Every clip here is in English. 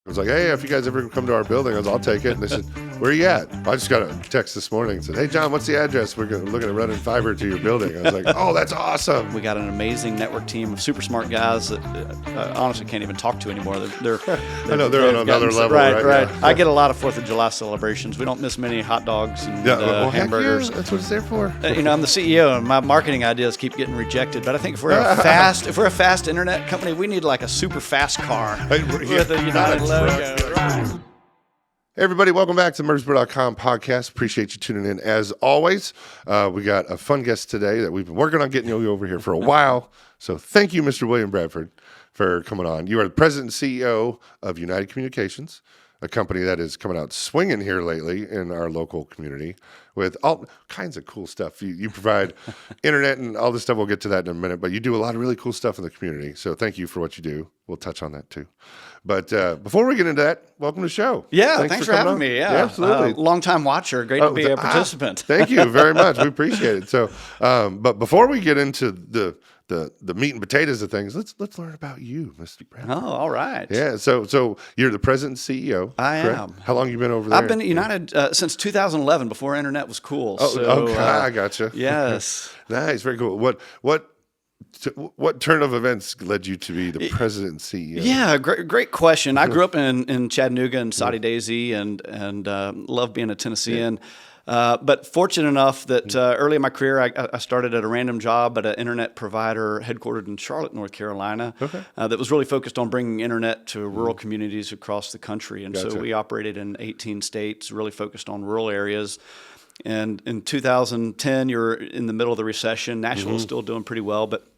I was like, hey, if you guys ever come to our building, I'll take it. And they said, where are you at? I just got a text this morning and said, hey, John, what's the address? We're looking at running fiber to your building. I was like, oh, that's awesome. We got an amazing network team of super smart guys that I honestly can't even talk to anymore. I know they're on another level. Right. Yeah. I get a lot of 4th of July celebrations. We don't miss many hot dogs and hamburgers. That's what it's there for. I'm the CEO, and my marketing ideas keep getting rejected. But I think if we're a fast internet company, we need like a super fast car with a United logo. Right. Hey everybody, welcome back to the Murfreesboro.com podcast. Appreciate you tuning in as always. We got a fun guest today that we've been working on getting you over here for a while. So thank you, Mr. William Bradford, for coming on. You are the president and CEO of United Communications, a company that is coming out swinging here lately in our local community with all kinds of cool stuff. You provide internet and all this stuff. We'll get to that in a minute, but you do a lot of really cool stuff in the community. So thank you for what you do. We'll touch on that too. But before we get into that, welcome to the show. Yeah, thanks for having me. Yeah, absolutely. Long-time watcher. Great to be a participant. Thank you very much. We appreciate it. So, but before we get into the meat and potatoes of things, let's learn about you, Mr. Bradford. Oh, all right. Yeah. So you're the president and CEO. I correct? am. How long you been over there? I've been at United since 2011, before internet was cool. Oh, so, okay. I gotcha. Yes. Nice. Very cool. What turn of events led you to be the president and CEO? Yeah, great question. I grew up in Chattanooga and Soddy Daisy, and love being a Tennessean. But fortunate enough that early in my career, I started at a random job at an internet provider headquartered in Charlotte, North Carolina, that was really focused on bringing internet to rural communities across the country. And so we operated in 18 states, really focused on rural areas. And in 2010, you're in the middle of the recession. Nashville was still doing pretty well, but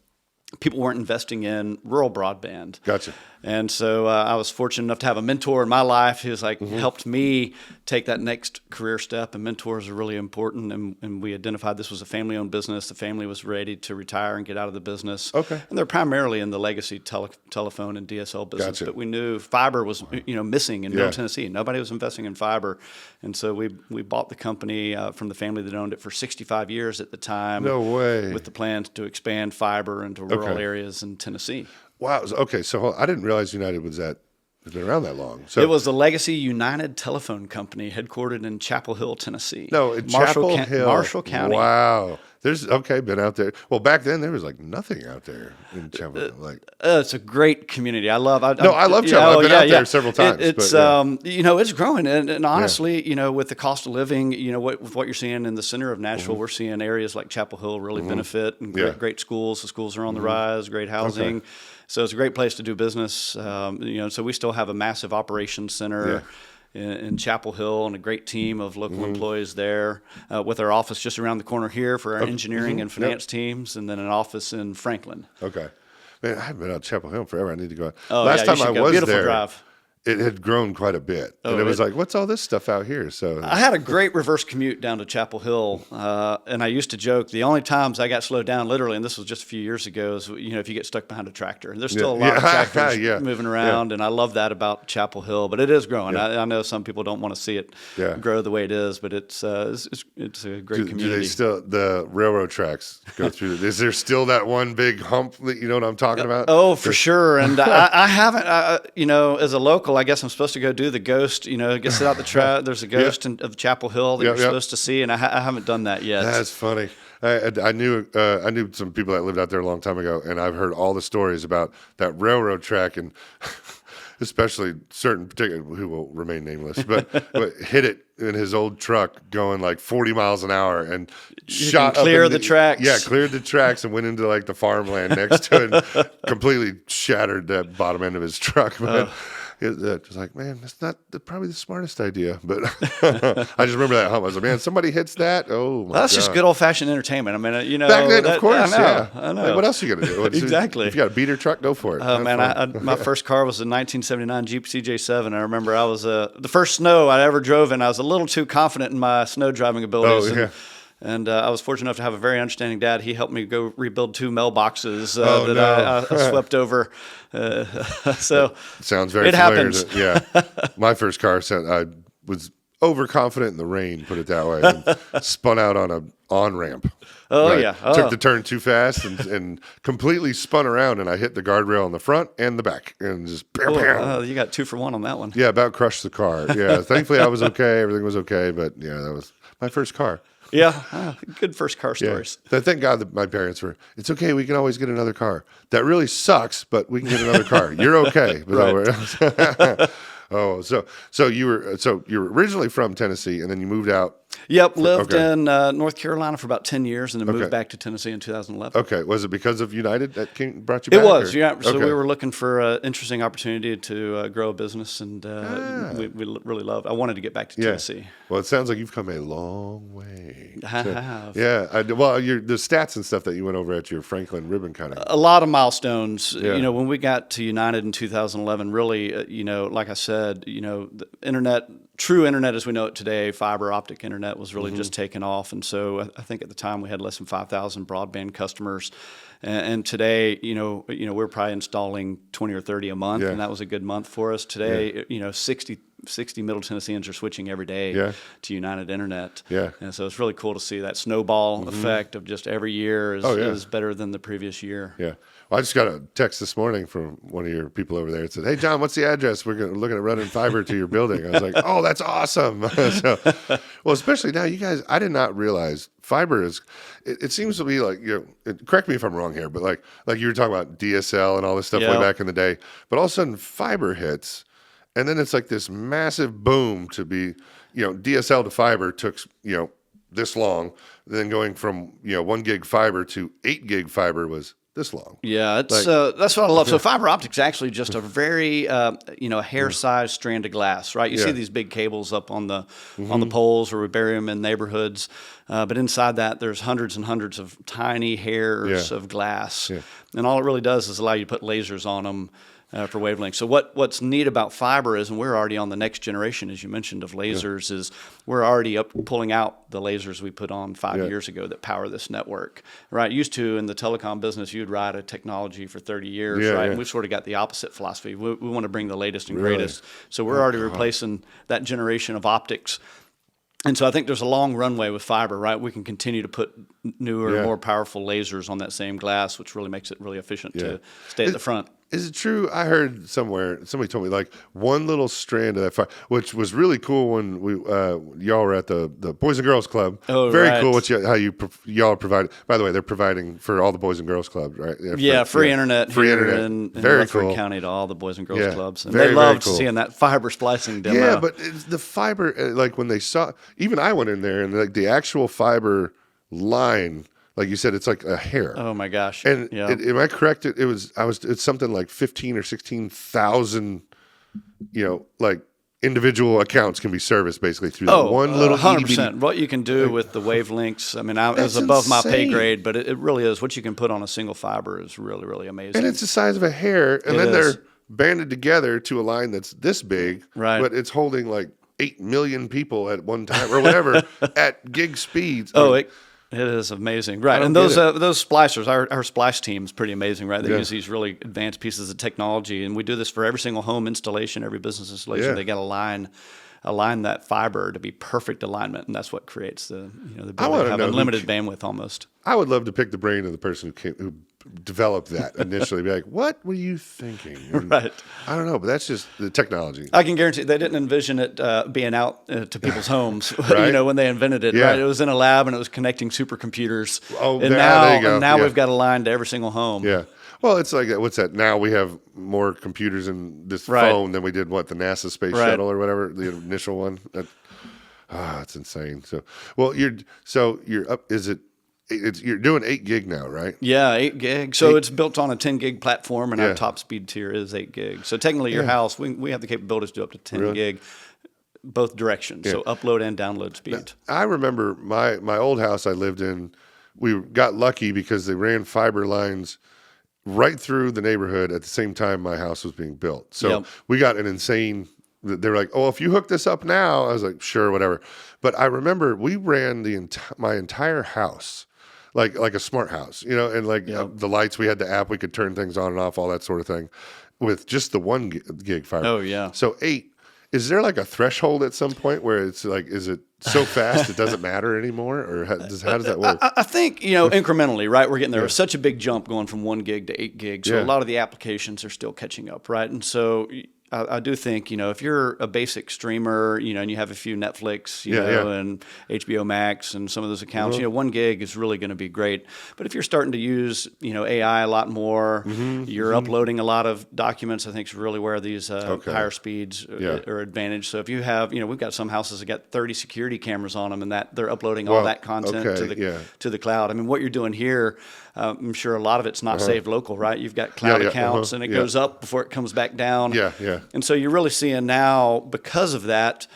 people weren't investing in rural broadband. Gotcha. And so I was fortunate enough to have a mentor in my life who's helped me take that next career step. And mentors are really important. And we identified this was a family-owned business. The family was ready to retire and get out of the business. Okay. And they're primarily in the legacy telephone and DSL business. Gotcha. But we knew fiber was missing in Middle Tennessee. Nobody was investing in fiber. And so we bought the company from the family that owned it for 65 years at the time. No way. With the plans to expand fiber into rural areas in Tennessee. Wow. Okay. So I didn't realize United has been around that long. So it was a legacy United telephone company headquartered in Chapel Hill, Tennessee. No, in Chapel Hill. Marshall County. Wow. Been out there. Well, back then there was nothing out there in Chapel Hill. It's a great community. I love Chapel. I've been out there several times. It's growing, and honestly, with the cost of living, with what you're seeing in the center of Nashville, we're seeing areas like Chapel Hill really benefit, and great schools. The schools are on the rise. Great housing. Okay. So it's a great place to do business. So we still have a massive operations center in Chapel Hill and a great team of local employees there, with our office just around the corner here for our engineering and finance teams, and then an office in Franklin. Okay. Man, I haven't been out to Chapel Hill forever. I need to go out. Oh, Last time I was Beautiful there, drive. it had grown quite a bit. And it was what's all this stuff out here? So I had a great reverse commute down to Chapel Hill, and I used to joke the only times I got slowed down, literally, and this was just a few years ago, is if you get stuck behind a tractor. There's still a lot of tractors moving around, and I love that about Chapel Hill. But it is growing. I know some people don't want to see it grow the way it is, but it's a great community. Do they still, the railroad tracks go through? Is there still that one big hump that you know what I'm talking about? Oh, for sure. And I haven't, as a local, I guess I'm supposed to go do the ghost, get sit out the track. There's a ghost of Chapel Hill that you're supposed to see, and I haven't done that yet. That's funny. I knew some people that lived out there a long time ago, and I've heard all the stories about that railroad track, and especially certain particular who will remain nameless, but hit it in his old truck going like 40 miles an hour and shot up clear the tracks. Yeah, cleared the tracks and went into like the farmland next to it and completely shattered that bottom end of his truck. But it's like, man, that's not probably the smartest idea. But I just remember that hump. I was like, man, somebody hits that. Oh, my God. That's just good old-fashioned entertainment. I mean, back then, of course, I know. Like, what else are you going to do? Exactly. If you got a beater truck, go for it. Oh, man, my first car was a 1979 Jeep CJ7. I remember I was the first snow I ever drove in. I was a little too confident in my snow driving abilities. Oh, yeah. And I was fortunate enough to have a very understanding dad. He helped me go rebuild 2 mailboxes I swept over. So sounds very it familiar. Happens. My first car, I was overconfident in the rain, put it that way, and spun out on a on-ramp. Oh, Right. yeah. Took Oh. the turn too fast and completely spun around, and I hit the guardrail in the front and the back, and just bam, bam. You got 2 for 1 on that one. Yeah, about crushed the car. Yeah, thankfully I was okay. Everything was okay, but yeah, that was my first car. Yeah, good first car Yeah. stories. Thank God that my parents were, it's okay, we can always get another car. That really sucks, but we can get another car. You're okay. Right. Oh, so you were originally from Tennessee, and then you moved out. Yep, lived okay. in North Carolina for about 10 years and then moved back to Tennessee in 2011. Okay, was it because of United that brought you It back? was, or? yeah. So Okay. we were looking for an interesting opportunity to grow a business, and we really loved. I wanted to get back to Tennessee. Well, it sounds like you've come a long way. I have. Yeah. The stats and stuff that you went over at your Franklin ribbon cutting. A lot of milestones. Yeah. You know, when we got to United in 2011, really, like I said, the internet, true internet as we know it today, fiber optic internet was really just taking off. And so I think at the time we had less than 5,000 broadband customers. And today, we're probably installing 20 or 30 a month, Yeah. and that was a good month for us. Today, 60 Middle Tennesseans are switching every day to United Internet. Yeah. And so it's really cool to see that snowball effect of just every year is better than the previous year. Yeah. Well, I just got a text this morning from one of your people over there. It said, "Hey, John, what's the address? We're looking at running fiber to your building." I was like, "Oh, that's awesome." Well, especially now, you guys, I did not realize fiber is, it seems to be like, correct me if I'm wrong here, but like you were talking about DSL and all this stuff way back in the day, but all of a sudden fiber hits, and then it's like this massive boom to be, DSL to fiber took, this long. Then going from, 1 gig fiber to 8 gig fiber was this long. Yeah, it's that's what I love. So fiber optics is actually just a very hair-sized strand of glass, right? You see these big cables up on the poles, or we bury them in neighborhoods, but inside that there's hundreds and hundreds of tiny hairs of glass, and all it really does is allow you to put lasers on them. For wavelengths. So what's neat about fiber is, and we're already on the next generation, as you mentioned, of lasers, is we're already pulling out the lasers we put on 5 years ago that power this network. Right? Used to, in the telecom business, you'd ride a technology for 30 years, right? Yeah. And we've sort of got the opposite philosophy. We want to bring the latest and greatest. So we're already replacing that generation of optics. And so I think there's a long runway with fiber, right? We can continue to put newer, more powerful lasers on that same glass, which really makes it really efficient to stay at the front. Is it true? I heard somewhere, somebody told me, like one little strand of that fire, which was really cool when y'all were at the Boys and Girls Club. Oh, very right. cool how y'all provide. By the way, they're providing for all the Boys and Girls Clubs, right? Yeah, free internet free here internet. in Very Rutherford cool. County to all the Boys and Girls Clubs. And Very, they very loved cool. seeing that fiber splicing demo. Yeah, but it's the fiber, like when they saw, even I went in there and like the actual fiber line, like you said, it's like a hair. Oh my gosh. And yeah. am I correct? It's something like 15 or 16,000, like individual accounts can be serviced basically through that one little 100%. What you can do with the wavelengths, I mean, it was above my pay grade, but it really is. What you can put on a single fiber is really, really amazing. And it's the size of a hair, and then they're banded together to a line that's this big, right? But it's holding like 8 million people at one time or whatever at gig speeds. It is amazing, right? And those splicers, our splice team is pretty amazing, right? They use these really advanced pieces of technology, and we do this for every single home installation, every business installation. They got to align that fiber to be perfect alignment, and that's what creates the ability to have unlimited bandwidth almost. I would love to pick the brain of the person who developed that initially. Be like, what were you thinking? And right. I don't know, but that's just the technology. I can guarantee they didn't envision it being out to people's homes, right? When they invented it. Yeah. Right? It was in a lab and it was connecting supercomputers. Oh, and there you go. now we've got a line to every single home. Yeah. Well, it's like, what's that? Now we have more computers in this phone than we did, the NASA space shuttle or whatever, the initial one. It's insane. So, well, you're up. You're doing 8 gig now, right? Yeah, 8 gig. So it's built on a 10 gig platform, and our top speed tier is 8 gig. So technically, your house, we have the capabilities to do up to 10 gig, both directions. So upload and download speed. Now, I remember my old house I lived in. We got lucky because they ran fiber lines right through the neighborhood at the same time my house was being built. So we got an insane. They were like, "Oh, if you hook this up now," I was like, "Sure, whatever." But I remember we ran my entire house. Like a smart house, and the lights, we had the app, we could turn things on and off, all that sort of thing, with just the 1 gig fiber. Oh, yeah. So 8, Is there like a threshold at some point where it's like, is it so fast it doesn't matter anymore, or how does that work? I think, incrementally, right? We're getting there. It was such a big jump going from 1 gig to 8 gig. So a lot of the applications are still catching up, right? And so I do think, if you're a basic streamer, and you have a few Netflix, and HBO Max and some of those accounts, 1 gig is really going to be great. But if you're starting to use, AI a lot more, you're uploading a lot of documents, I think is really where these higher speeds are advantage. So if you have, we've got some houses that got 30 security cameras on them, and that they're uploading all that content to the cloud. I mean, what you're doing here, I'm sure a lot of it's not saved local, right? You've got cloud accounts, and it goes up before it comes back down. And so you're really seeing now, because of that,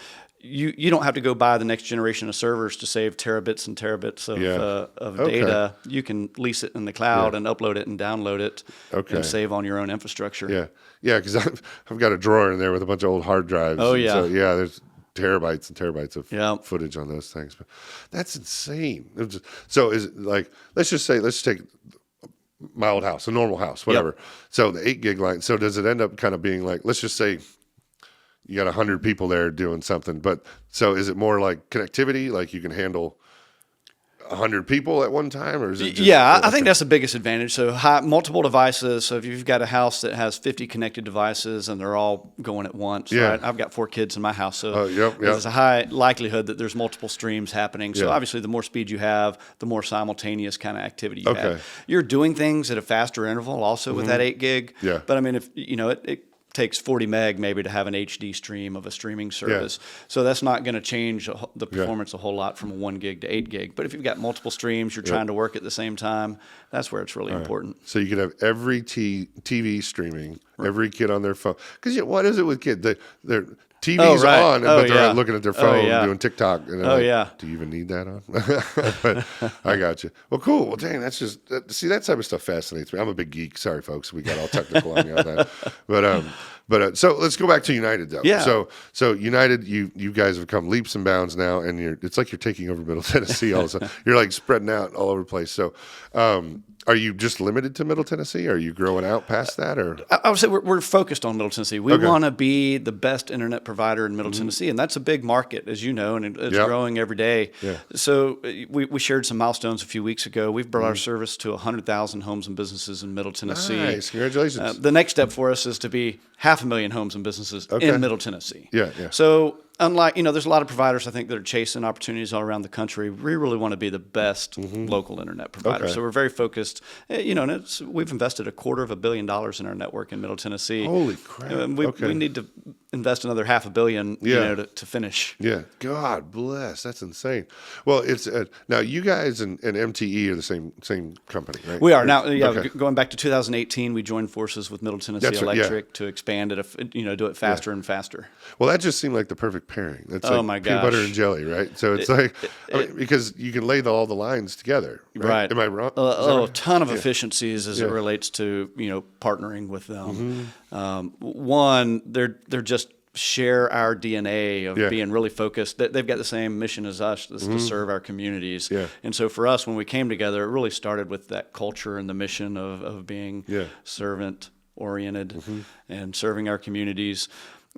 you don't have to go buy the next generation of servers to save terabits and terabits of data. You can lease it in the cloud and upload it and download it and save on your own infrastructure. Because I've got a drawer in there with a bunch of old hard drives. Oh, yeah. So, there's terabytes and terabytes of footage on those things. But that's insane. So is it like, let's take my old house, a normal house, whatever. So the 8 gig line. So does it end up kind of being like, let's just say you got 100 people there doing something, but so is it more like connectivity? Like you can handle 100 people at one time, or is it just, I think that's the biggest advantage. So multiple devices. So if you've got a house that has 50 connected devices and they're all going at once, right? I've got 4 kids in my house, so there's a high likelihood that there's multiple streams happening. So obviously, the more speed you have, the more simultaneous kind of activity you have. You're doing things at a faster interval, also with that 8 gig. But I mean, if it takes 40 meg maybe to have an HD stream of a streaming service. So that's not going to change the performance a whole lot from 1 gig to 8 gig. But if you've got multiple streams, you're trying to work at the same time, that's where it's really important. So you could have every TV streaming, every kid on their phone. Because what is it with kids? Their TV's on, but they're looking at their phone doing TikTok. And do you even need that on? But I got you. Well, cool. Well, dang, that's just, see, that type of stuff fascinates me. I'm a big geek. Sorry, folks. We got all technical on me on that. But so let's go back to United, though. So United, you guys have come leaps and bounds now, and it's like you're taking over Middle Tennessee all of a sudden. You're like spreading out all over the place. So are you just limited to Middle Tennessee? Are you growing out past that? Or I would say we're focused on Middle Tennessee. We want to be the best internet provider in Middle Tennessee, and that's a big market, as you know, and it's growing every day. So we shared some milestones a few weeks ago. We've brought our service to 100,000 homes and businesses in Middle Tennessee. Nice, congratulations. The next step for us is to be 500,000 homes and businesses in Middle Tennessee. So unlike, there's a lot of providers, I think, that are chasing opportunities all around the country. We really want to be the best local internet provider. So we're very focused, and we've invested $250 million in our network in Middle Tennessee. Holy crap. We need to invest another $500 million, to finish. God bless. That's insane. Well, it's now you guys and MTE are the same company, right? We are now. Going back to 2018, we joined forces with Middle Tennessee Electric to expand it. Do it faster and faster. Well, that just seemed like the perfect pairing. That's my peanut butter and jelly, right? So it's because you can lay all the lines together, right? Am I wrong? A ton of efficiencies as it relates to partnering with them. One, they're just share our DNA of being really focused. They've got the same mission as us, to serve our communities. And so for us, when we came together, it really started with that culture and the mission of being servant oriented and serving our communities.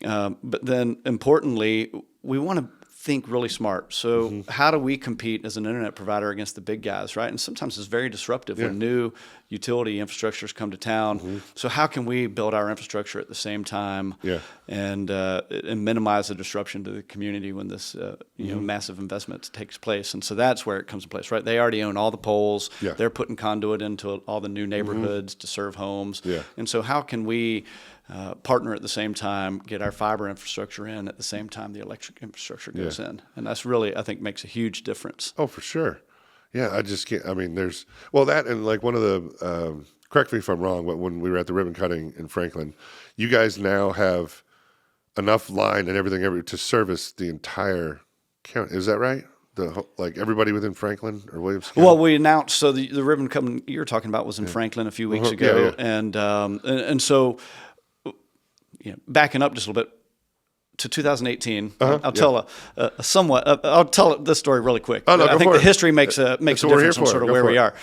But then importantly, we want to think really smart. So how do we compete as an internet provider against the big guys, right? And sometimes it's very disruptive when new utility infrastructures come to town. So how can we build our infrastructure at the same time and minimize the disruption to the community when this massive investment takes place? And so that's where it comes to place, right? They already own all the poles. They're putting conduit into all the new neighborhoods to serve homes. And so how can we partner at the same time, get our fiber infrastructure in at the same time the electric infrastructure goes in. And that's really, I think, makes a huge difference. Oh, for sure. Yeah, I just can't, that and like one of the, correct me if I'm wrong, but when we were at the ribbon cutting in Franklin, you guys now have enough line and everything to service the entire county. Is that right? Everybody within Franklin or Williams County? Well, we announced, so the ribbon cutting you're talking about was in Franklin a few weeks ago. And so, backing up just a little bit to 2018, I'll tell I'll tell this story really quick. I think the history makes a difference on sort of where we are.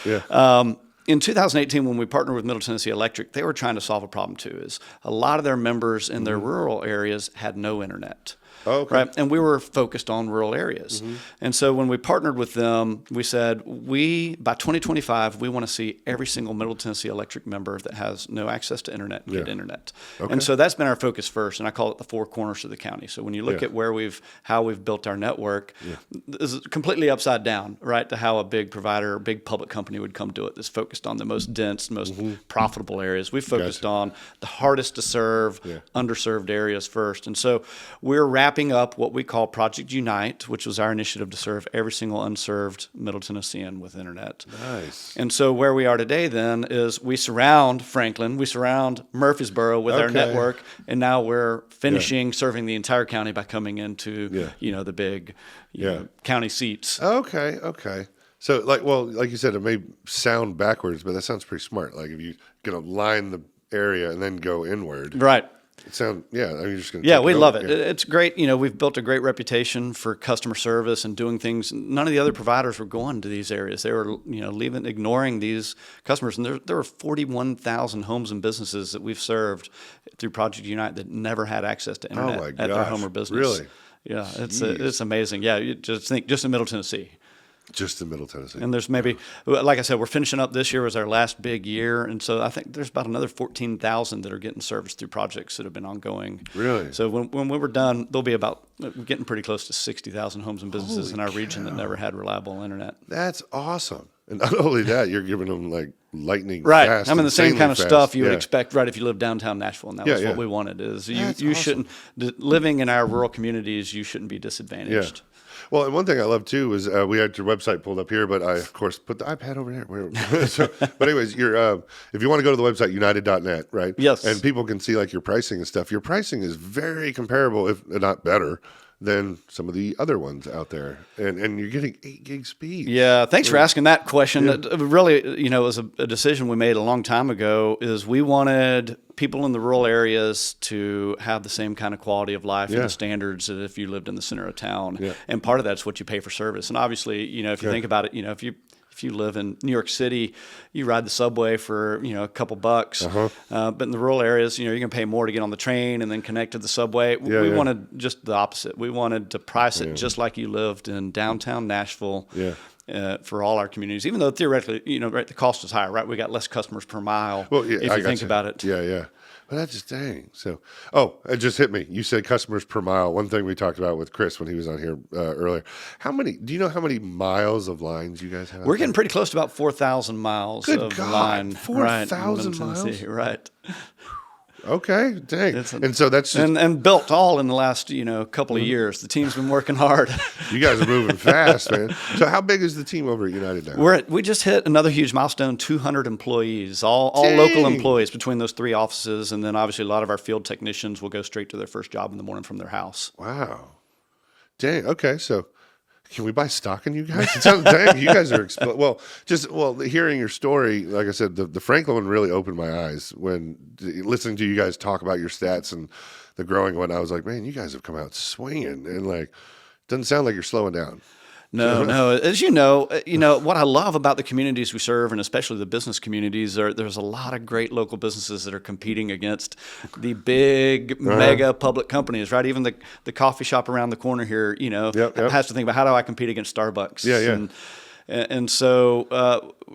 in 2018, when we partnered with Middle Tennessee Electric, they were trying to solve a problem too. Is a lot of their members in their rural areas had no internet. Oh, okay. Right. And we were focused on rural areas. And so when we partnered with them, we said, by 2025, we want to see every single Middle Tennessee Electric member that has no access to internet get internet. Okay. And so that's been our focus first. And I call it the four corners of the county. So when you look at how we've built our network, this is completely upside down, right, to how a big provider, a big public company would come do it. That's focused on the most dense, most profitable areas. We've focused on the hardest to serve, underserved areas first. And so we're wrapping up what we call Project Unite, which was our initiative to serve every single unserved Middle Tennessean with internet. Nice. And so where we are today then is we surround Franklin, we surround Murfreesboro with our network, and now we're finishing serving the entire county by coming into the big county seats. Okay. So like you said, it may sound backwards, but that sounds pretty smart. Like if you're gonna line the area and then go inward. Right. It sounds, you're just going to we love it. It's great. We've built a great reputation for customer service and doing things. None of the other providers were going to these areas. They were, ignoring these customers. And there were 41,000 homes and businesses that we've served through Project Unite that never had access to internet at their home or business. Really? Yeah, it's amazing. Yeah, you just think just in Middle Tennessee. Just in Middle Tennessee. And there's maybe, like I said, we're finishing up. This year was our last big year. And so I think there's about another 14,000 that are getting serviced through projects that have been ongoing. Really? So when we were done, there'll be we're getting pretty close to 60,000 homes and businesses in our region that never had reliable internet. That's awesome. And not only that, you're giving them like lightning right. fast. I mean, the same kind of fast. stuff you would expect, right, if you live downtown Nashville. And that was what we wanted is you awesome. shouldn't, living in our rural communities, you shouldn't be disadvantaged. Yeah. Well, and one thing I love too is we had your website pulled up here, but I of course put the iPad over here. But anyways, if you want to go to the website united.net, right? Yes. And people can see like your pricing and stuff. Your pricing is very comparable, if not better, than some of the other ones out there. And you're getting 8 gig speed. Yeah, thanks for asking that question. That really, it was a decision we made a long time ago. Is we wanted people in the rural areas to have the same kind of quality of life and the standards that if you lived in the center of town. Yeah. And part of that's what you pay for service. And obviously, if you think about it, if you live in New York City, you ride the subway for a couple bucks. But in the rural areas, you're going to pay more to get on the train and then connect to the subway. We wanted just the opposite. We wanted to price it just like you lived in downtown Nashville. For all our communities, even though theoretically, the cost is higher, right? We got less customers per mile. Well, if you think about it. Yeah. But that's just dang. So, it just hit me. You said customers per mile. One thing we talked about with Chris when he was on here earlier. Do you know how many miles of lines you guys have? We're getting pretty close to about 4,000 miles of line. 4,000 miles? Right. Okay, dang. And so that's just, and built all in the last couple of years. The team's been working hard. You guys are moving fast, man. So how big is the team over at United now? We just hit another huge milestone: 200 employees, all local employees between those 3 offices, and then obviously a lot of our field technicians will go straight to their first job in the morning from their house. Wow, dang. Okay, so. Can we buy stock in you guys? It sounds dang. You guys are hearing your story. Like I said, the Franklin one really opened my eyes when listening to you guys talk about your stats and the growing one. I was like, man, you guys have come out swinging, and doesn't sound like you're slowing down. No. As you know, what I love about the communities we serve, and especially the business communities, there's a lot of great local businesses that are competing against the big mega public companies, right? Even the coffee shop around the corner here, has to think about, how do I compete against Starbucks? Yeah. And so,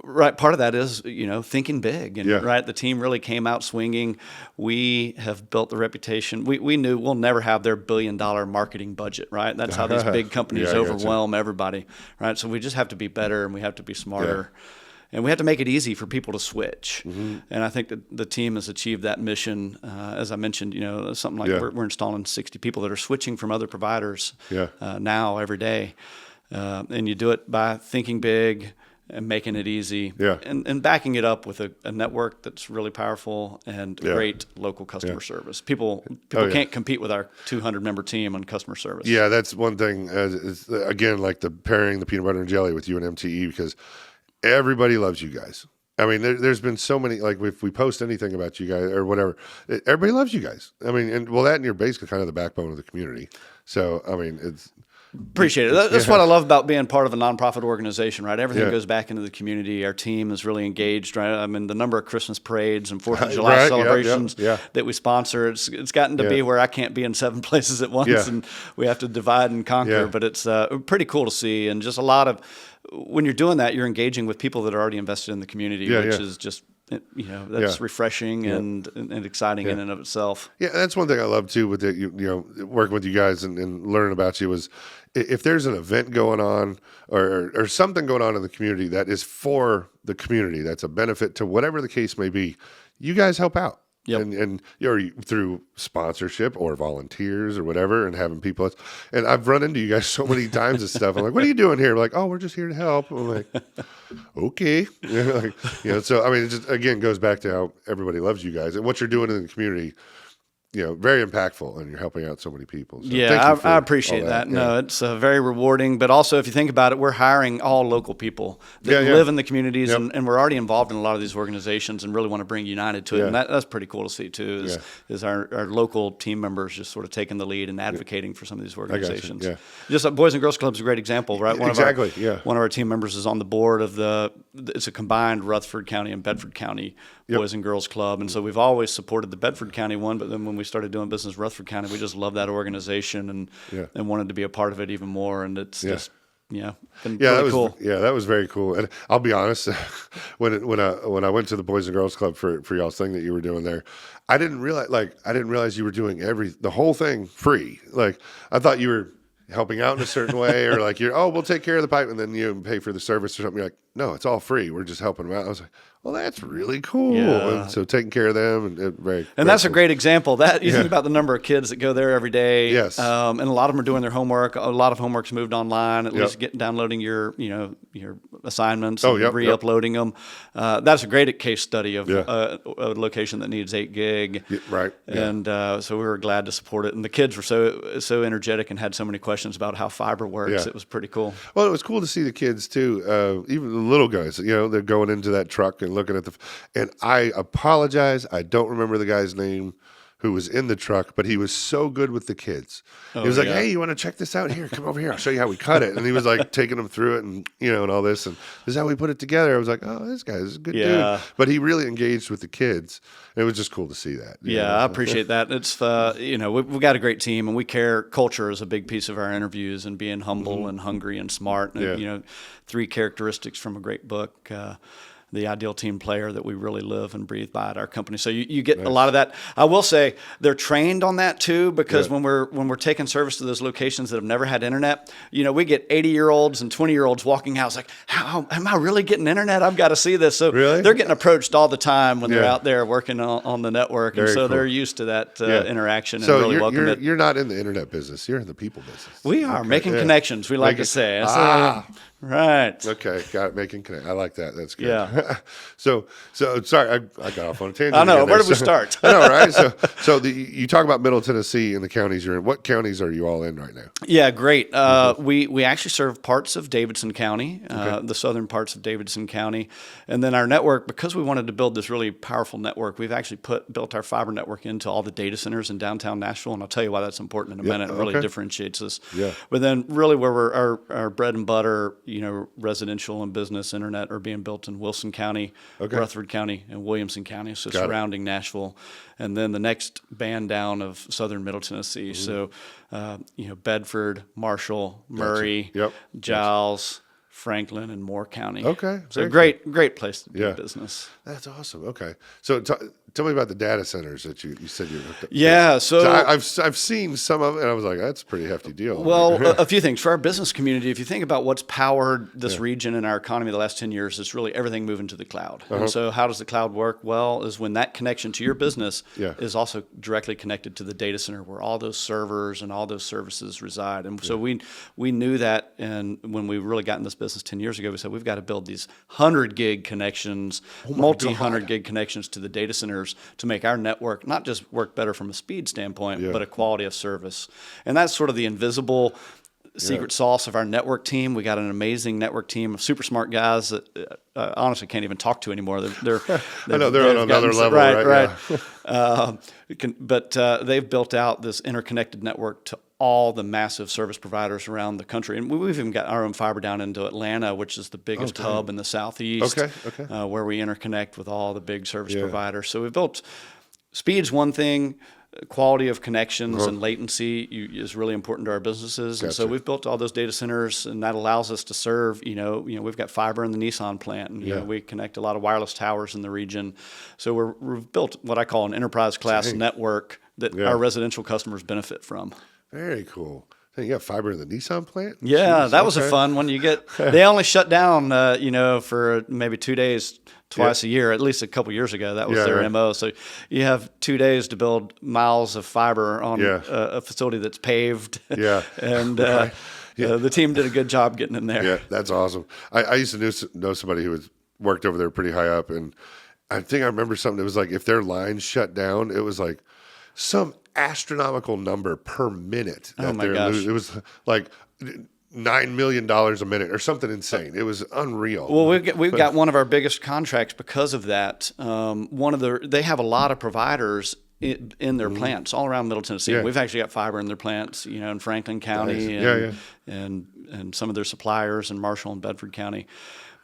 part of that is, thinking big. And, the team really came out swinging. We have built the reputation. We knew we'll never have their $1 billion marketing budget, right? That's how these big companies overwhelm everybody, right? So we just have to be better, and we have to be smarter. And we have to make it easy for people to switch. And I think that the team has achieved that mission. As I mentioned, something like we're installing 60 people that are switching from other providers now every day. And you do it by thinking big and making it easy and backing it up with a network that's really powerful and great local customer service. People can't compete with our 200-member team on customer service. Yeah, that's one thing. Again, like pairing the peanut butter and jelly with you and MTE, because everybody loves you guys. I mean, there's been so many, like if we post anything about you guys or whatever, everybody loves you guys. I mean, that and you're basically kind of the backbone of the community. So, I mean, it's... Appreciate it. That's what I love about being part of a nonprofit organization, right? Everything Yeah. goes back into the community. Our team is really engaged, right? I mean, the number of Christmas parades and 4th of July Right, yep, celebrations yeah. that we sponsor, it's gotten to Yeah. be where I can't be in 7 places at once, Yeah. and we have to divide and conquer. Yeah. But it's pretty cool to see, and just a lot of when you're doing that, you're engaging with people that are already invested in the community, Yeah, which yeah. is just that's Yeah. refreshing and exciting in and of itself. Yeah, that's one thing I love too with it. You know, working with you guys and learning about you was if there's an event going on or something going on in the community that is for the community, that's a benefit to whatever the case may be, you guys help out. Yep. And you're through sponsorship or volunteers or whatever, and having people. And I've run into you guys so many times and stuff. I'm like, "What are you doing here?" Like, "Oh, we're just here to help." I'm like, "Okay," So I mean, it just again goes back to how everybody loves you guys and what you're doing in the community. Very impactful, and you're helping out so many people. So thank Yeah, you for I appreciate all that. Yeah. No, it's very rewarding. But also, if you think about it, we're hiring all local people that Yeah. live in the communities, Yep. and we're already involved in a lot of these organizations and really want to bring United to it. Yeah. And that's pretty cool to see, too, is our local team members just sort of taking the lead and advocating for some of these organizations. Yeah. Just like Boys and Girls Club is a great example, right? Exactly, One of our team members is on the board of it's a combined Rutherford County and Bedford County Boys and Girls Club. And so we've always supported the Bedford County one, but then when we started doing business in Rutherford County, we just loved that organization and wanted to be a part of it even more. And it's just, been really cool. Yeah, that was very cool. And I'll be honest, when I went to the Boys and Girls Club for y'all's thing that you were doing there, I didn't realize you were doing the whole thing free. Like I thought you were helping out in a certain way, or like we'll take care of the pipe and then you pay for the service or something. You're like, no, it's all free. We're just helping them out. I was like, well, that's really cool. Yeah. And so taking care of them and that's a cool. great example. That you think about the number of kids that go there every day. Yes. And a lot of them are doing their homework. A lot of homework's moved online. At least downloading your assignments and re-uploading them. That's a great case study of a location that needs 8 gig. Yeah, right. Yeah. And so we were glad to support it. And the kids were so energetic and had so many questions about how fiber works. Yeah. It was pretty cool. Well, it was cool to see the kids too, even the little guys. They're going into that truck and looking at and I apologize, I don't remember the guy's name who was in the truck, but he was so good with the kids. He was like, "Hey, you want to check this out? Here, come over here. I'll show you how we cut it." And he was like taking them through it and and all this, and this is how we put it together. I was like, "Oh, this guy's a good dude." But he really engaged with the kids. It was just cool to see that. I appreciate that. It's we've got a great team, and we care. Culture is a big piece of our interviews, and being humble and hungry and smart. And, 3 characteristics from a great book. The ideal team player that we really live and breathe by at our company. So you get a lot of that. I will say they're trained on that too, because when we're taking service to those locations that have never had internet, we get 80-year-olds and 20-year-olds walking out. It's like, how am I really getting internet? I've got to see this. So they're getting approached all the time when they're out there working on the network, and so they're used to that interaction and really welcome it. You're not in the internet business. You're in the people business. We are making connections. We like to say. Right. Okay, got it. Making connect. I like that. That's good. Yeah. So sorry, I got off on a tangent. I know. Again Where there. did we start? I know, right? So you talk about Middle Tennessee and the counties you're in. What counties are you all in right now? Yeah, great. We actually serve parts of Davidson County, the southern parts of Davidson County, and then our network, because we wanted to build this really powerful network, we've actually built our fiber network into all the data centers in downtown Nashville, and I'll tell you why that's important in a minute. It really differentiates us. Yeah. But then really where our bread and butter, residential and business internet are being built in Wilson County, Rutherford County, and Williamson County, so surrounding Nashville. And then the next band down of southern Middle Tennessee. So, Bedford, Marshall, Murray, Giles, Franklin, and Moore County. Okay. So a great place to do business. That's awesome. Okay. So tell me about the data centers that you said you hooked up. Yeah. So I've seen some of it, and I was like, that's a pretty hefty deal. Well, a few things. For our business community, if you think about what's powered this region in our economy the last 10 years, it's really everything moving to the cloud. And so how does the cloud work? Well, is when that connection to your business is also directly connected to the data center where all those servers and all those services reside. And so we knew that, and when we really got in this business 10 years ago, we said we've got to build these 100 gig connections, multi-100 gig connections to the data centers to make our network not just work better from a speed standpoint, but a quality of service. And that's sort of the invisible secret sauce of our network team. We got an amazing network team of super smart guys that honestly can't even talk to anymore. They're I know they're on another level, right? But they've built out this interconnected network to all the massive service providers around the country. And we've even got our own fiber down into Atlanta, which is the biggest hub in the Southeast, where we interconnect with all the big service providers. So we've built speed's one thing. Quality of connections and latency is really important to our businesses. And so we've built all those data centers, and that allows us to serve, we've got fiber in the Nissan plant, and we connect a lot of wireless towers in the region. So we've built what I call an enterprise class network that our residential customers benefit from. Very cool. You got fiber in the Nissan plant? Yeah, Jeez, that was a fun one. They only shut down, for maybe 2 days twice a year, at least a couple years ago. That was their MO. So you have 2 days to build miles of fiber on a facility that's paved. Yeah. And the team did a good job getting in there. Yeah, that's awesome. I used to know somebody who worked over there pretty high up, and I think I remember something that was like if their lines shut down, it was like some astronomical number per minute. Oh my gosh. It was like $9 million a minute or something insane. It was unreal. Well, we've got one of our biggest contracts because of that. They have a lot of providers in their plants all around Middle Tennessee. Yeah. We've actually got fiber in their plants, in Franklin County and some of their suppliers in Marshall and Bedford County.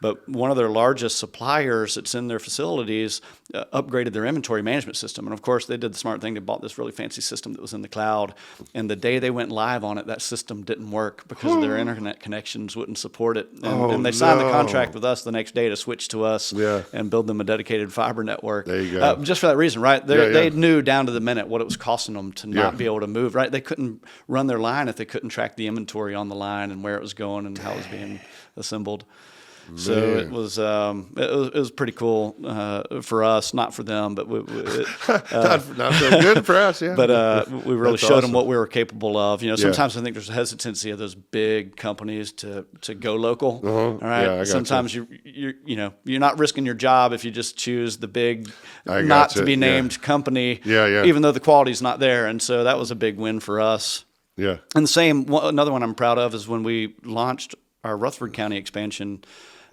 But one of their largest suppliers that's in their facilities upgraded their inventory management system. And of course, they did the smart thing. They bought this really fancy system that was in the cloud. And the day they went live on it, that system didn't work because their internet connections wouldn't support it. And they signed the contract with us the next day to switch to us and build them a dedicated fiber network. There you go. Just for that reason, right? They knew down to the minute what it was costing them to not be able to move, right? They couldn't run their line if they couldn't track the inventory on the line and where it was going and how it was being assembled. So it was pretty cool for us, not for them, but not so good for us, yeah. But we really showed them what we were capable of. Sometimes I think there's a hesitancy of those big companies to go local. All right, Yeah, sometimes you're not risking your job if you just choose the big, not to be named company. Even though the quality's not there, and so that was a big win for us. Yeah. And another one I'm proud of is when we launched our Rutherford County expansion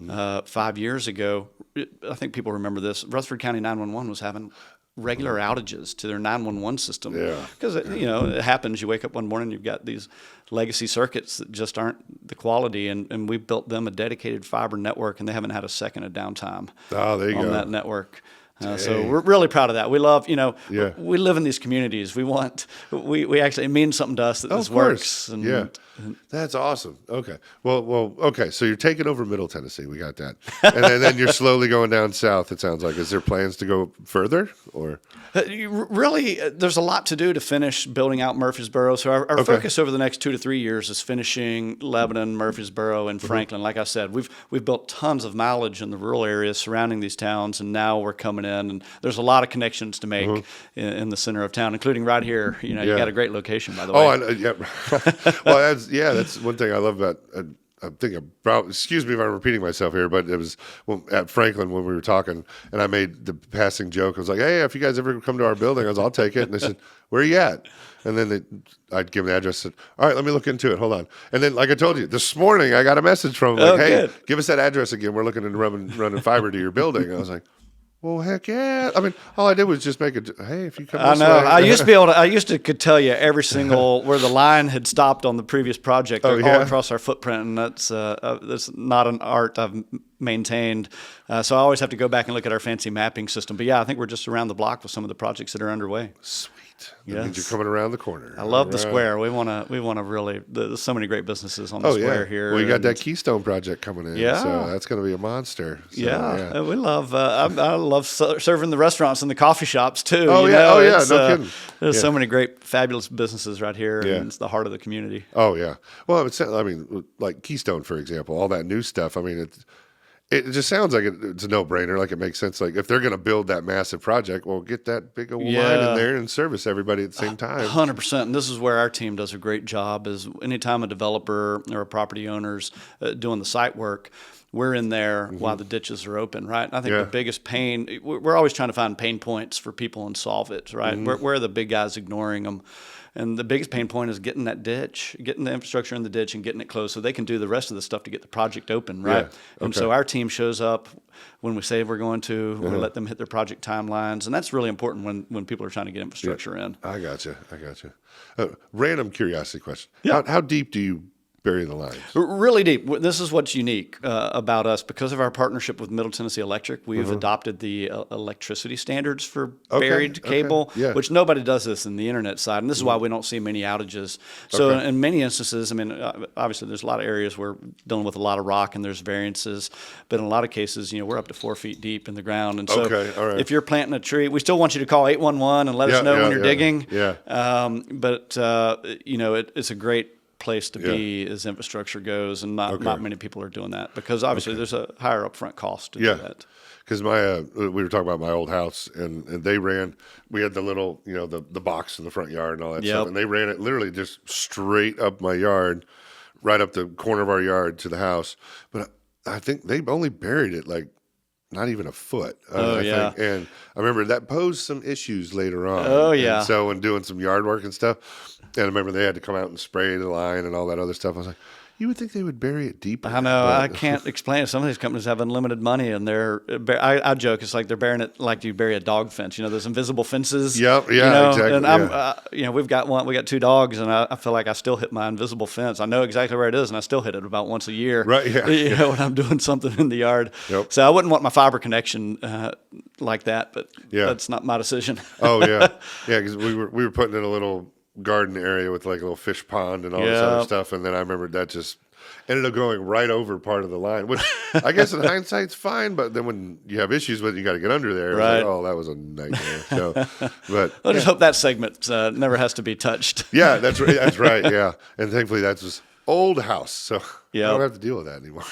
5 years ago. I think people remember this. Rutherford County 911 was having regular outages to their 911 system. Because, it happens. You wake up one morning, you've got these legacy circuits that just aren't the quality, and we built them a dedicated fiber network, and they haven't had a second of downtime on that network. So we're really proud of that. We love, we live in these communities. We actually, it means something to us that this works. And, that's awesome. Okay. Well, okay. So you're taking over Middle Tennessee. We got that. And then you're slowly going down south, it sounds like. Is there plans to go further or? Really, there's a lot to do to finish building out Murfreesboro. So our focus over the next 2 to 3 years is finishing Lebanon, Murfreesboro, and Franklin. Like I said, we've built tons of mileage in the rural areas surrounding these towns, and now we're coming in, and there's a lot of connections to make in the center of town, including right here. You got a great location, by the way. Well, that's one thing I love about. I'm thinking about, excuse me if I'm repeating myself here, but it was at Franklin when we were talking, and I made the passing joke. I was like, hey, if you guys ever come to our building, I'll take it. And they said, where are you at? And then I'd give them the address. Said, all right, let me look into it. Hold on. And then, like I told you, this morning I got a message from them, hey, give us that address again. We're looking into running fiber to your building. I was like, well, heck yeah! I mean, all I did was just make it. Hey, if you come, I know. I used to could tell you every single where the line had stopped on the previous project, all across our footprint, and that's not an art I've maintained. So I always have to go back and look at our fancy mapping system. But I think we're just around the block with some of the projects that are underway. Sweet. That means you're coming around the corner. I love the square. We want to really. There's so many great businesses on the square here. Well, you got that Keystone project coming in. So that's going to be a monster. So, we love. I love serving the restaurants and the coffee shops too. No kidding. There's so many great, fabulous businesses right here, and it's the heart of the community. Oh yeah. Well, I mean, like Keystone, for example, all that new stuff. I mean, it just sounds like it's a no-brainer. Like it makes sense. Like if they're going to build that massive project, well, get that big old line in there and service everybody at the same time. 100%. And this is where our team does a great job. Is anytime a developer or a property owner's doing the site work, we're in there while the ditches are open, right? And I think the biggest pain, we're always trying to find pain points for people and solve it, right? Where are the big guys ignoring them? And the biggest pain point is getting that ditch, getting the infrastructure in the ditch and getting it closed so they can do the rest of the stuff to get the project open, right? Yeah. And so our team shows up when we say we're going to, we let them hit their project timelines. And that's really important when people are trying to get infrastructure in. I gotcha. Random curiosity question. Yeah. How deep do you bury the lines? Really deep. This is what's unique about us. Because of our partnership with Middle Tennessee Electric, we've adopted the electricity standards for buried cable, which nobody does this in the internet side. And this is why we don't see many outages. So in many instances, I mean, obviously there's a lot of areas where we're dealing with a lot of rock and there's variances. But in a lot of cases, we're up to 4 feet deep in the ground. And so if you're planting a tree, we still want you to call 811 and let us know when you're digging. Yeah. But it's a great place to be as infrastructure goes, and not many people are doing that because obviously there's a higher upfront cost to do that. Because we were talking about my old house, and we had the little, the box in the front yard and all that stuff, and they ran it literally just straight up my yard, right up the corner of our yard to the house. But I think they only buried it like not even a foot. I think. And I remember that posed some issues later on. And so when doing some yard work and stuff, and I remember they had to come out and spray the line and all that other stuff. I was like, you would think they would bury it deeper. I know. I can't explain it. Some of these companies have unlimited money, and I joke, it's like they're burying it like you bury a dog fence. Those invisible fences. Yep. Exactly. And we've got we got 2 dogs, and I feel like I still hit my invisible fence. I know exactly where it is, and I still hit it about once a year. Right. Yeah. When I'm doing something in the yard. Yep. So I wouldn't want my fiber connection like that, but that's not my decision. Because we were putting in a little garden area with like a little fish pond and all this other stuff, and then I remember that just ended up going right over part of the line, which I guess in hindsight's fine, but then when you have issues with it, you got to get under there. Right. Like, that was a nightmare. So, but I just hope that segment never has to be touched. Yeah, that's right. Yeah, and thankfully that's his old house, so I don't have to deal with that anymore.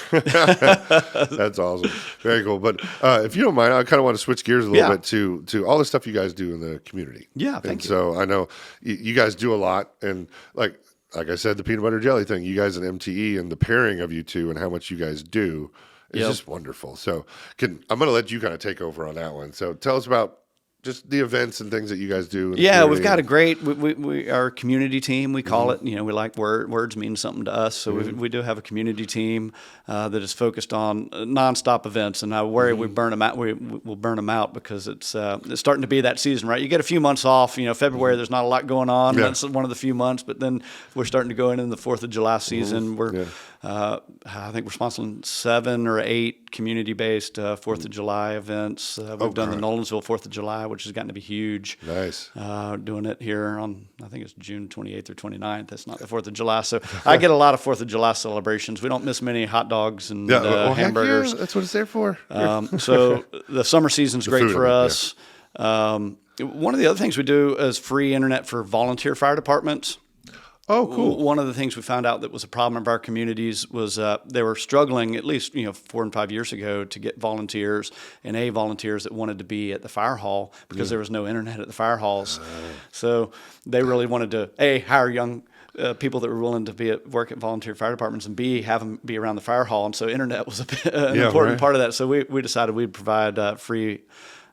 That's awesome. Very cool. But if you don't mind, I kind of want to switch gears a little bit to all the stuff you guys do in the community. Yeah, thank you. So I know you guys do a lot, and like I said, the peanut butter jelly thing, you guys and MTE and the pairing of you two and how much you guys do is just wonderful. So I'm going to let you kind of take over on that one. So tell us about just the events and things that you guys do. We've got a great, our community team, we call it, we like words mean something to us. So we do have a community team that is focused on nonstop events. And I worry we burn them out. We'll burn them out because it's starting to be that season, right? You get a few months off, February, there's not a lot going on. Yeah. That's one of the few months, but then we're starting to go into the 4th of July season. I think we're sponsoring 7 or 8 community-based 4th of July events. We've done the Nolensville 4th of July, which has gotten to be huge. Nice. Doing it here on, I think it's June 28th or 29th. That's not the 4th of July. So I get a lot of 4th of July celebrations. We don't miss many hot dogs and hamburgers. That's what it's there for. So the summer season's great for us. One of the other things we do is free internet for volunteer fire departments. Oh, cool. One of the things we found out that was a problem of our communities was they were struggling, at least 4 and 5 years ago, to get volunteers that wanted to be at the fire hall because there was no internet at the fire halls. So they really wanted to, hire young people that were willing to work at volunteer fire departments, and B, have them be around the fire hall. And so internet was an important part of that. So we decided we'd provide free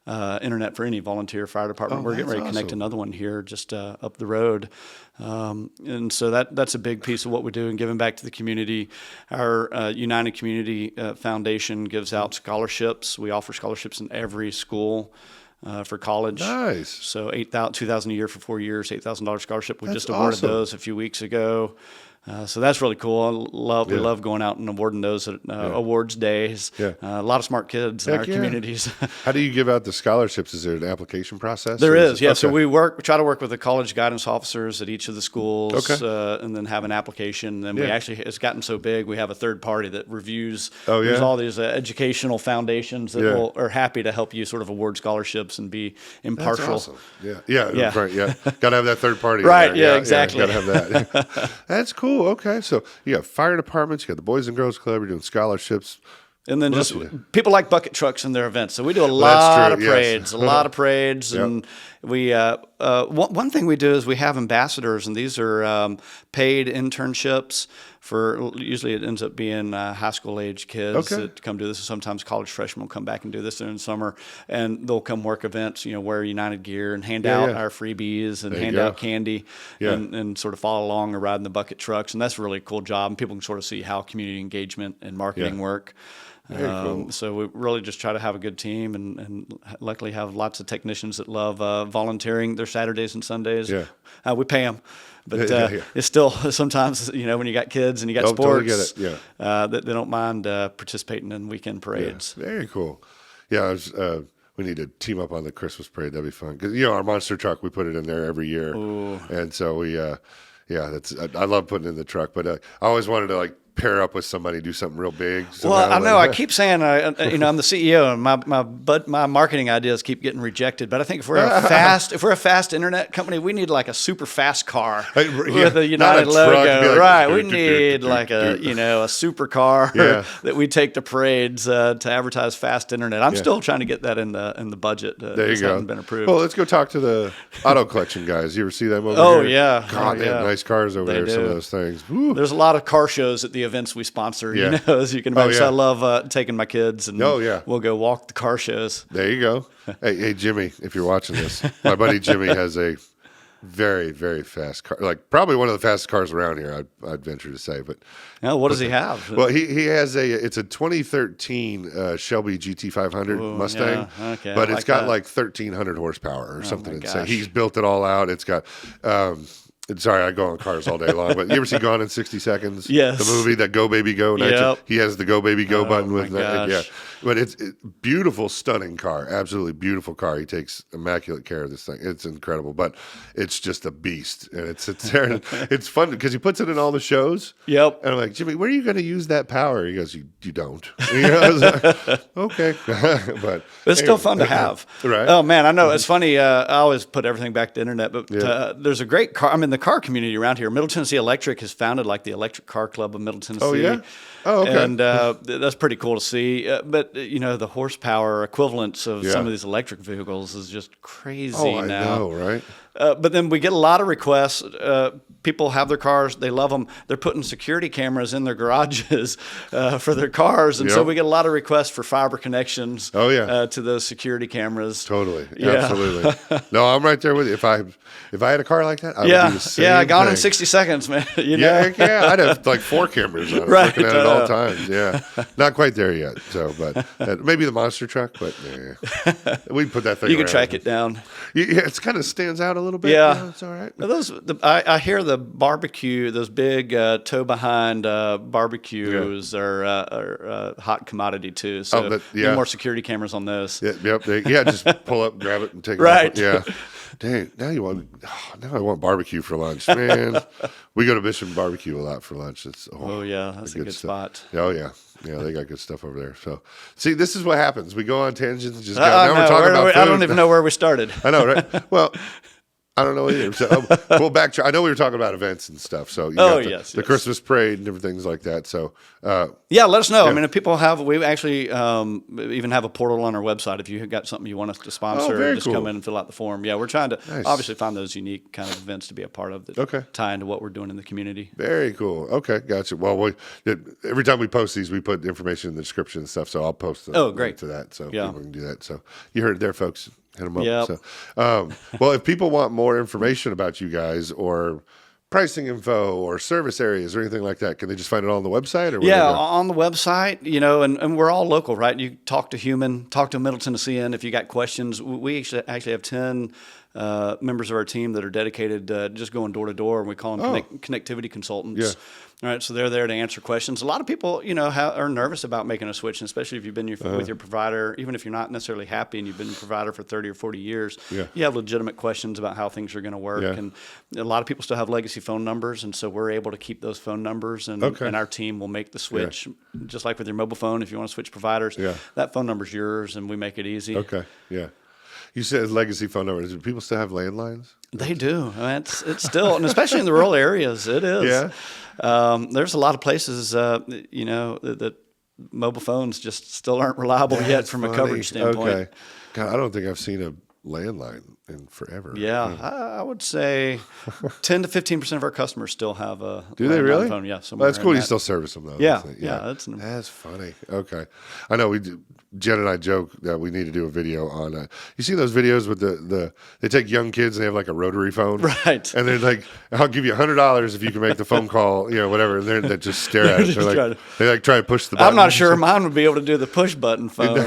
internet for any volunteer fire department. We're getting ready to connect another one here just up the road. And so that's a big piece of what we do and giving back to the community. Our United Community Foundation gives out scholarships. We offer scholarships in every school for college. Nice. So $2,000 a year for 4 years, $8,000 scholarship. We just awarded those a few weeks ago. So that's really cool. We love going out and awarding those at awards days. Yeah. A lot of smart kids in our communities. How do you give out the scholarships? Is there an application process? There is, yeah. Okay. So we try to work with the college guidance officers at each of the schools, and then have an application. And we actually, it's gotten so big, we have a third party that reviews. There's all these educational foundations that are happy to help you sort of award scholarships and be impartial. That's awesome. Yeah. Right. Yeah. Got to have that third party. Right. Yeah. Exactly. Got to have that. That's cool. Okay, so you got fire departments, you got the Boys and Girls Club, you're doing scholarships. And then What just else you do? people like bucket trucks in their events. So we do a that's lot of true, yes. parades, a lot of parades. Yep. And we, one thing we do is we have ambassadors, and these are paid internships for, usually it ends up being high school age kids Okay. that come do this. Sometimes college freshmen will come back and do this during the summer, and they'll come work events, wear United gear and hand out our freebies and There you hand go. out candy Yeah. and sort of follow along or ride in the bucket trucks. And that's a really cool job. And people can sort of see how community engagement and marketing Yeah. work. Very cool. So we really just try to have a good team, and luckily have lots of technicians that love volunteering their Saturdays and Sundays. Yeah. We pay them, but Yeah. it's still sometimes when you got kids and you got Oh, totally sports, get it. Yeah. that they don't mind participating in weekend parades. Very cool. Yeah, we need to team up on the Christmas parade. That'd be fun because our monster truck, we put it in there every year, and so we I love putting it in the truck. But I always wanted to pair up with somebody, do something real big. Well, I know I keep saying, I'm the CEO, and my marketing ideas keep getting rejected. But I think if we're a fast internet company, we need like a super fast car with a United logo, right? We need like a super car that we take to parades to advertise fast internet. I'm still trying to get that in the budget. There you go. Hasn't been approved. Well, let's go talk to the auto collection guys. You ever see them over Oh, here? yeah. God, Oh, they have yeah. nice cars over They there. Some of do. those things. Woo. There's a lot of car shows at the events we sponsor, as you can imagine. yeah. So I love taking my kids, and we'll go walk the car shows. There you go. Hey, Jimmy, if you're watching this, my buddy Jimmy has a very, very fast car, probably one of the fastest cars around here, I'd venture to say. But What does he have? well, he has it's a 2013 Shelby GT500 Mustang, okay, but I it's like got that. 1,300 horsepower or something my insane. gosh. He's built it all out. It's got. Sorry, I go on cars all day long, but you ever see Gone in 60 Seconds? Yes. The movie, that Go Baby Go. Yep. He has the Go Baby Go button with my that. gosh. Yeah. But it's beautiful, stunning car. Absolutely beautiful car. He takes immaculate care of this thing. It's incredible, but it's just a beast. And it sits there, and it's fun because he puts it in all the shows. Yep. And I'm like, Jimmy, where are you going to use that power? He goes, you don't. I was like, okay. But It's still fun to have. Right. Oh, man, I know. It's funny. I always put everything back to internet, but there's a great car. The car community around here, Middle Tennessee Electric has founded the Electric Car Club of Middle Tennessee. Oh, yeah? Oh, okay. And that's pretty cool to see. But, the horsepower equivalence of some of these electric vehicles is just crazy Oh, I now. know, right? But then we get a lot of requests. People have their cars. They love them. They're putting security cameras in their garages for their cars. And so Yep. we get a lot of requests for fiber connections Oh, yeah. to those security cameras. Totally. Yeah. Absolutely. No, I'm right there with you. If I had a car like that, I would do the same Gone thing. in 60 seconds, man. Yeah, heck yeah. I'd have 4 cameras on it, Right, looking at it all times. Yeah, not quite there yet. So, but maybe the monster truck. But we put that thing. You can around. track it down. Yeah, it kind of stands out a little bit. Yeah. It's all right. Now I hear the barbecue, those big tow behind barbecues are a hot commodity too. So need more security cameras on those. Yep. Just pull up, grab it, and take it. Right. Yeah. Dang. Now I want barbecue for lunch, man. We go to Mission Barbecue a lot for lunch. It's That's a good stuff. spot. Oh yeah. Yeah, they got good stuff over there. So, see, this is what happens. We go on tangents and just I now we're talking about food. I don't even know where we started. I know, right? Well, I don't know either. So we'll backtrack. I know we were talking about events and stuff. So you got the Christmas parade and different things like that. So let us know. If people we actually even have a portal on our website. If you got something you want us to sponsor, just come in and fill out the form. Yeah, we're trying to obviously find those unique kind of events to be a part of that tie into what we're doing in the community. Very cool. Okay, gotcha. Well, every time we post these, we put information in the description and stuff. So I'll post them to that so people can do that. So you heard it there, folks. Hit them up. Yep. So, well, if people want more information about you guys or pricing info or service areas or anything like that, can they just find it all on the website? Or on the website, and we're all local, right? You talk to a Middle Tennessean. If you got questions, we actually have 10 members of our team that are dedicated just going door to door, and we call them connectivity consultants. Yeah. All right, so they're there to answer questions. A lot of people, are nervous about making a switch, and especially if you've been with your provider, even if you're not necessarily happy and you've been a provider for 30 or 40 years, you have legitimate questions about how things are going to work. Yeah. And a lot of people still have legacy phone numbers, and so we're able to keep those phone numbers, and our team will make the switch, just like with your mobile phone. If you want to switch providers, that phone number's yours, and we make it easy. Okay, yeah. You said legacy phone numbers. Do people still have landlines? They do. It's still, and especially in the rural areas, it is. Yeah. There's a lot of places, that mobile phones just still aren't reliable yet That's from a funny. coverage standpoint. Okay. God, I don't think I've seen a landline in forever. Yeah, I would say 10 to 15% of our customers still have a Do they landline really? phone. Yeah, Well, somewhere that's in cool. You that. still service them though. Yeah, Yeah. that's funny. Okay. I know Jen and I joke that we need to do a video on, you see those videos with they take young kids and they have like a rotary phone. Right. And they're like, I'll give you $100 if you can make the phone call, whatever. And they just stare at it. They try to push the button. I'm not sure mine would be able to do the push button phone.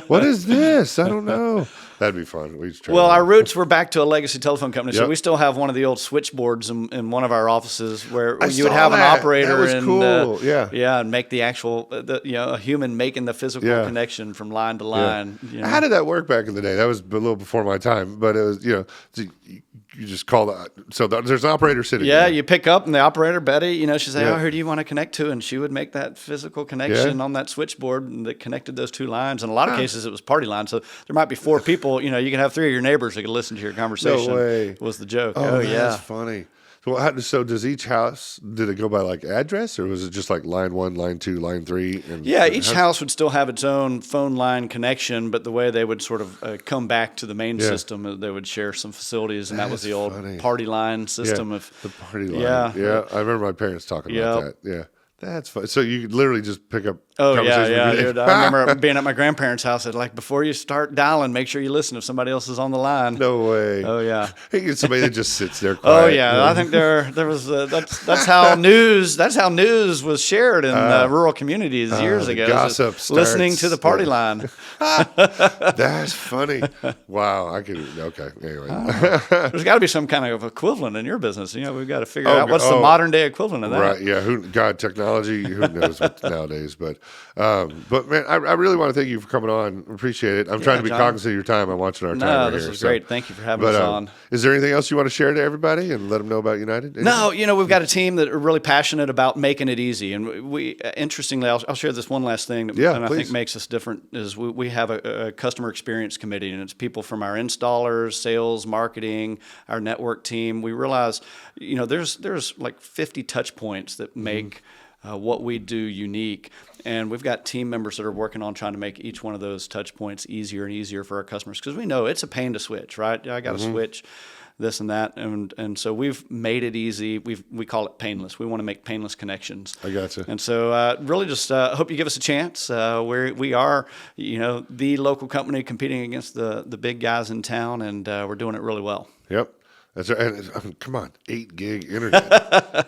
What is this? I don't know. That'd be fun. We just try Well, that. our roots were back to a legacy telephone company, so Yep. we still have one of the old switchboards in one of our offices where I you would saw have an that. operator That was and cool. Yeah. and make the actual a human making the physical Yeah. connection from line to line. How did that work back in the day? That was a little before my time, but it was, you just call there's an operator sitting Yeah, there. you pick up and the operator, Betty, she'd say, Yeah. "Oh, who do you want to connect to?" And she would make that physical connection on that switchboard that connected those two lines. In a lot of cases, it was party lines. So there might be 4 people. You can have 3 of your neighbors that could listen to your conversation. No way. Was the joke? Oh, yeah. that's funny. So does each house, did it go by like address or was it just like line 1, line 2, line 3? Yeah, each house would still have its own phone line connection, but the way they would sort of come back to the main system, they would share some facilities, and that was the old funny. party line system. The party line. Yeah. Yeah. I remember my parents talking about that. Yeah. That's fun. So you could literally just pick up Oh, conversation yeah, every day. dude. I remember being at my grandparents' house. Like, before you start dialing, make sure you listen if somebody else is on the line. No way. Oh, yeah. Hey, get somebody that just sits there quiet. Oh yeah, I think there was that's how news was shared in rural communities years the ago. gossip listening starts. to the party line. That's funny. Wow. Okay. Anyway. There's got to be some kind of equivalent in your business. We've got to figure out Okay. what's the modern day equivalent of that. Right. Yeah. Technology, who knows nowadays. But man, I really want to thank you for coming on. Appreciate it. I'm trying to be John. cognizant of your time. I'm watching our No, timer this here. is great. Thank you for having us on. Is there anything else you want to share to everybody and let them know about United? No, we've got a team that are really passionate about making it easy. And we interestingly, I'll share this one last thing that I think makes us different is we have a customer experience committee, and it's people from our installers, sales, marketing, our network team. We realize, there's like 50 touch points that make what we do unique. And we've got team members that are working on trying to make each one of those touch points easier and easier for our customers, because we know it's a pain to switch, right? I got to switch this and that, and so we've made it easy. We call it painless. We want to make painless connections. I gotcha. And so really just hope you give us a chance. We are, the local company competing against the big guys in town, and we're doing it really well. Yep. That's right. And come on, 8 gig internet.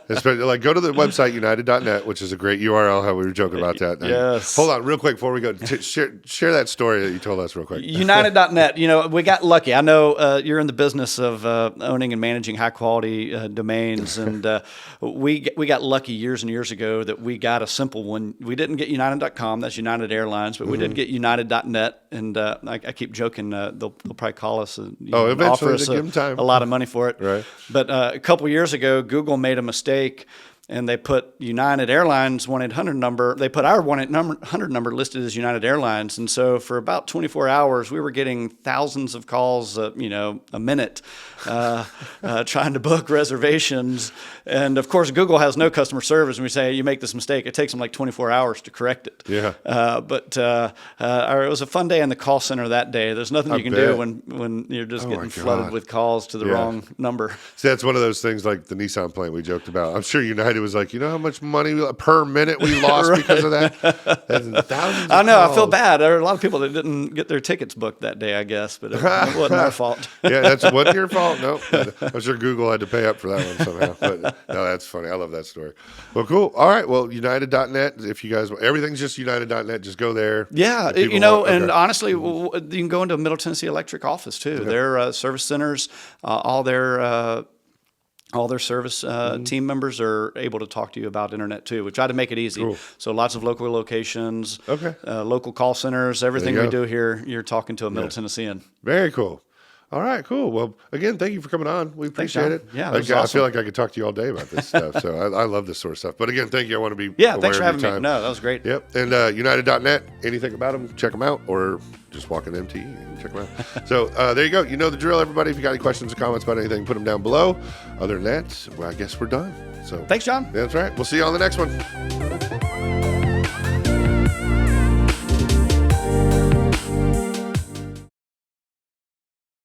Especially, go to the website, united.net, which is a great URL, how we were joking about that. Yes. Hold on real quick before we go. Share that story that you told us real quick. United.net, we got lucky. I know you're in the business of owning and managing high quality domains, and we got lucky years and years ago that we got a simple one. We didn't get United.com, that's United Airlines, but we did get United.net, and I keep joking, they'll probably call us and eventually offer us they give them time. a lot of money for it. Right. But a couple years ago, Google made a mistake, and they put United Airlines 1-800 number. They put our 1-800 number listed as United Airlines, and so for about 24 hours, we were getting thousands of calls, a minute, trying to book reservations. And of course, Google has no customer service. And we say, you make this mistake, it takes them like 24 hours to correct it. Yeah. But it was a fun day in the call center that day. There's nothing you can do when you're just getting flooded with calls to the wrong number. See, that's one of those things like the Nissan plant we joked about. I'm sure United was like, how much money per minute we lost because of that? That's thousands of I know. calls. I feel bad. There are a lot of people that didn't get their tickets booked that day, I guess, but it wasn't our fault. Yeah, that's wasn't your fault. No, I'm sure Google had to pay up for that one somehow. But no, that's funny. I love that story. Well, cool. All right. Well, United.net. If you guys, everything's just United.net. Just go there. Yeah, and honestly, you can go into Middle Tennessee Electric office too. Okay. Their service centers, all their service team members are able to talk to you about internet too. We try to make it easy. Cool. So lots of local locations, local call centers, everything we do here, you're talking to a Middle Tennessean. Very cool. All right, cool. Well, again, thank you for coming on. We appreciate it. Yeah, awesome. I feel like I could talk to you all day about this stuff. So I love this sort of stuff. But again, thank you. I want to be aware thanks for of having your me. time. No, that was great. Yep. And United.net, anything about them, check them out, or just walk in MTE and check them out. So there you go. You know the drill, everybody. If you got any questions or comments about anything, put them down below. Other than that, well, I guess we're done. So thanks, John. That's right. We'll see you on the next one.